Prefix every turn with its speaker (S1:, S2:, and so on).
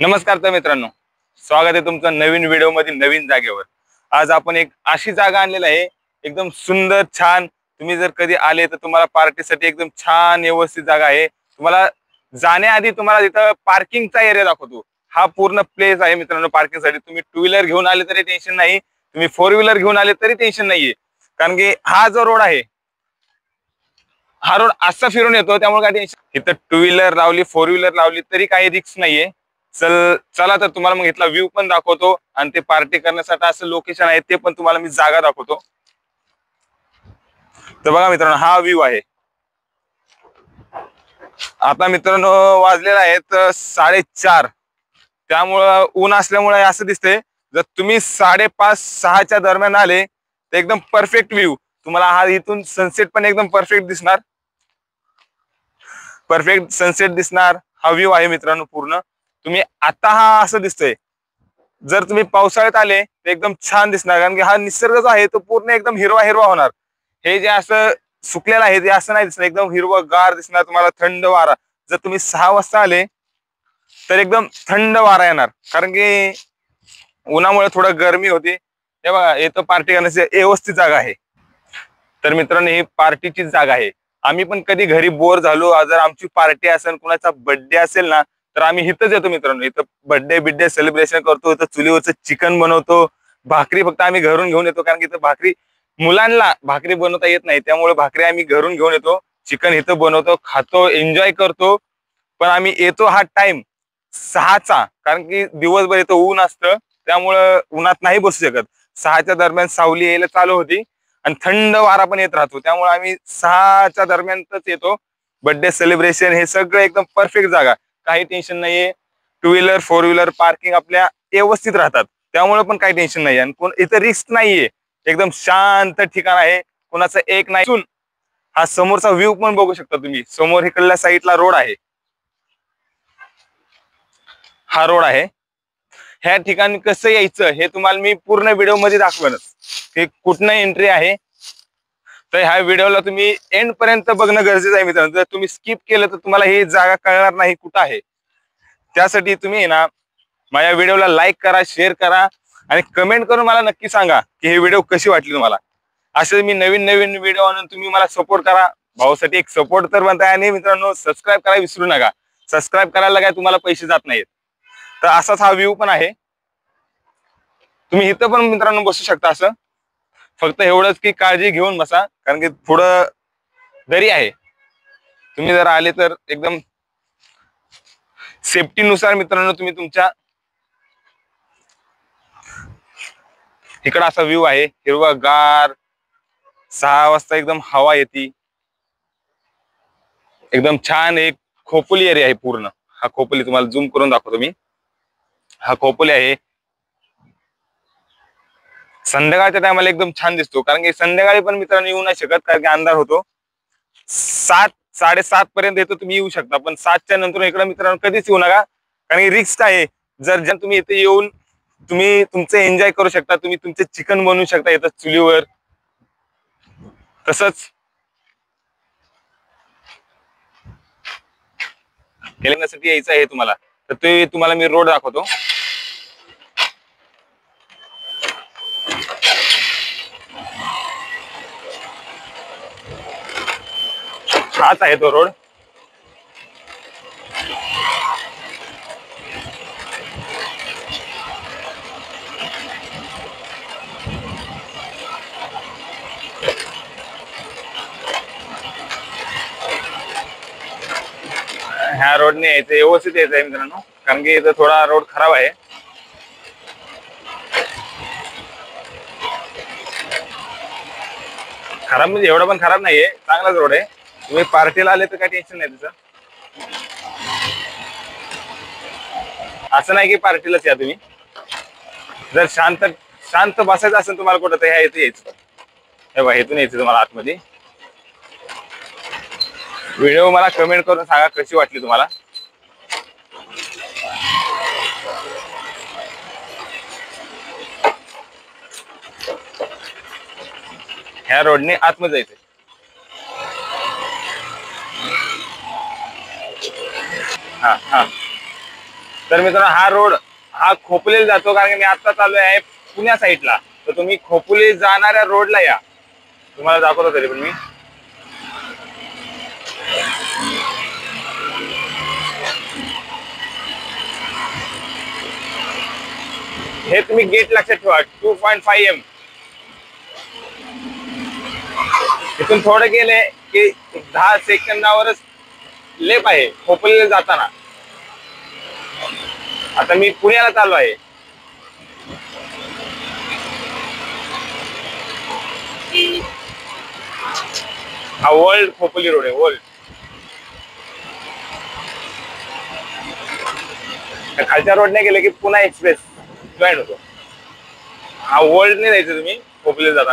S1: नमस्कार तर मित्रांनो, स्वागत आहे तुमचं नवीन व्हिडिओ मध्ये नवीन जागेवर। आज आपण एक अशी जागा आणलेली आहे, एकदम सुंदर छान। तुम्ही जर कधी आले तर तुम्हाला पार्टीसाठी एकदम छान व्यवस्थित जागा आहे। तुम्हाला जाण्याआधी तुम्हाला इथं पार्किंगचा एरिया दाखवतो। हा पूर्ण प्लेस आहे मित्रांनो पार्किंगसाठी। तुम्ही टू व्हीलर घेऊन आले तरी टेन्शन नाही, तुम्ही फोर व्हीलर घेऊन आले तरी टेन्शन नाहीये, कारण की हा जो रोड आहे हा रोड असा फिरून येतो, त्यामुळे काय टेन्शन। इथं टू व्हीलर लावली फोर व्हीलर लावली तरी काही रिस्क नाहीये। चला तर तुम्हाला मग इथला व्ह्यू पण दाखवतो आणि ते पार्टी करण्यासाठी असं लोकेशन आहे ते पण तुम्हाला मी जागा दाखवतो। तर बघा मित्रांनो, हा व्ह्यू आहे। आता मित्रांनो वाजलेला आहेत 4:30, त्यामुळं ऊन असल्यामुळे असं दिसतंय। जर तुम्ही 5:30-6च्या दरम्यान आले तर एकदम परफेक्ट व्ह्यू तुम्हाला हा इथून सनसेट पण एकदम परफेक्ट दिसणार, परफेक्ट सनसेट दिसणार। हा व्ह्यू आहे मित्रांनो पूर्ण। तुम्ही आता हा असं दिसतंय, जर तुम्ही पावसाळ्यात आले तर एकदम छान दिसणार, कारण की हा निसर्ग जो आहे तो पूर्ण एकदम हिरवा हिरवा होणार। हे जे असं सुकलेलं आहे ते असं नाही दिसणार, एकदम हिरवगार दिसणार तुम्हाला, थंड वारा। जर तुम्ही 6 वाजता आले तर एकदम थंड वारा येणार, कारण की उन्हामुळे थोडं गरमी होती। हे बघा, इथं पार्टी करण्याची व्यवस्थित जागा आहे। तर मित्रांनो ही पार्टीची जागा आहे। आम्ही पण कधी घरी बोर झालो, जर आमची पार्टी असेल, कुणाचा बर्थडे असेल ना, तर आम्ही इथंच येतो मित्रांनो। इथं बर्थडे सेलिब्रेशन करतो, इथं चुलीवरचं चिकन बनवतो। भाकरी फक्त आम्ही घरून घेऊन येतो, कारण की इथं भाकरी मुलांना भाकरी बनवता येत नाही, त्यामुळे भाकरी आम्ही घरून घेऊन येतो। चिकन इथं बनवतो, खातो, एन्जॉय करतो। पण आम्ही येतो हा टाइम 6चा, कारण की दिवसभर इथं ऊन असतं, त्यामुळं उन्हात नाही बसू शकत। 6च्या दरम्यान सावली यायला चालू होती आणि थंड वारा पण येत राहतो, त्यामुळे आम्ही 6च्या दरम्यानच येतो। बर्थडे सेलिब्रेशन हे सगळं एकदम परफेक्ट जागा, काही टेन्शन नाहीये। Two wheeler four wheeler parking आपल्या व्यवस्थित राहतात, त्यामुळे पण काही टेन्शन नाही आणि इथं रिस्क नाहीये। एकदम शांत ठिकाण आहे, कोणाचं एक नाही। हा समोरचा व्ह्यू पण बघू शकता तुम्ही, समोर इकडल्या साईडला रोड आहे, हा रोड आहे। ह्या ठिकाणी कसं यायचं हे तुम्हाला मी पूर्ण व्हिडिओ मध्ये दाखवेनच, की कुठनं एंट्री आहे। तर ह्या व्हिडिओला तुम्ही एंड पर्यंत बघणं गरजेचं आहे मित्रांनो। जर तुम्ही स्किप केलं तर तुम्हाला ही जागा कळणार नाही कुठं आहे। त्यासाठी तुम्ही ना माझ्या व्हिडिओला लाईक करा, शेअर करा आणि कमेंट करून मला नक्की सांगा की ही व्हिडिओ कशी वाटली तुम्हाला। असे मी नवीन नवीन व्हिडिओ आणून तुम्ही मला सपोर्ट करा। भाऊसाठी एक सपोर्ट तर बनताय, आणि मित्रांनो सबस्क्राईब करायला विसरू नका। सबस्क्राईब करायला काय तुम्हाला पैसे जात नाहीत। तर असाच हा व्ह्यू पण आहे। तुम्ही इथं पण मित्रांनो बसू शकता असं, फक्त एवढंच की काळजी घेऊन बसा, कारण की थोडं दरी आहे। तुम्ही जर आले तर एकदम सेफ्टीनुसार मित्रांनो तुम्ही तुमच्या इकडं असा व्ह्यू आहे हिरवागार। 6 वाजता एकदम हवा येते, एकदम छान। एक खोपोली एरिया आहे पूर्ण, हा खोपोली तुम्हाला झूम करून दाखवतो मी। हा खोपोली आहे, संध्याकाळच्या टायमाला एकदम छान दिसतो, कारण की संध्याकाळी पण मित्रांनो येऊ नाही शकत, कारण की अंधार होतो। 7-7:30 पर्यंत येतो तुम्ही येऊ शकता, पण 7च्या नंतर इकडे मित्रांनो कधीच येऊ नका, कारण की रिस्क आहे। जर तुम्ही इथे येऊन तुम्ही तुमचं एन्जॉय करू शकता, तुम्ही तुमचे चिकन बनवू शकता इथं चुलीवर। तसंच खेळण्यासाठी यायचं आहे तुम्हाला, तर ते तुम्हाला मी रोड दाखवतो। हाच आहे तो रोड। ह्या रोडने यायचं, व्यवस्थित यायचं आहे मित्रांनो, कारण की इथं थोडा रोड खराब आहे। खराब म्हणजे एवढा पण खराब नाहीये, चांगलाच रोड आहे। तुम्ही पार्टीला आले तर काही टेन्शन नाही त्याचं। असं नाही की पार्टीलाच या तुम्ही, जर शांत शांत बसायचं असेल तुम्हाला कुठं, तर ह्या इथे यायचं। हे बघा, इथून यायचं तुम्हाला आतमध्ये। व्हिडिओ मला कमेंट करून सांगा कशी वाटली तुम्हाला। ह्या रोडने आतमध्ये जायचंय। हा हा, तर मित्रांनो हा रोड हा खोपोलीला जातो, कारण की मी आता चालू आहे पुण्या साईडला. तर तुम्ही खोपोली जाणाऱ्या रोडला या, तुम्हाला दाखवतो तरी पण मी. हे तुम्ही गेट लक्षात ठेवा, 2.5 m. इथून थोडं गेले की 10 सेकंदावरच लेप आहे खोपोलीला जाताना. आता मी पुण्याला चालू आहे. हा वर्ल्ड खोपोली रोड आहे, वर्ल्ड. खालच्या रोडने गेले की पुन्हा एक्सप्रेस जॉईन होतो. हा वर्ल्डने जायचं तुम्ही खोपोलीला जाताना.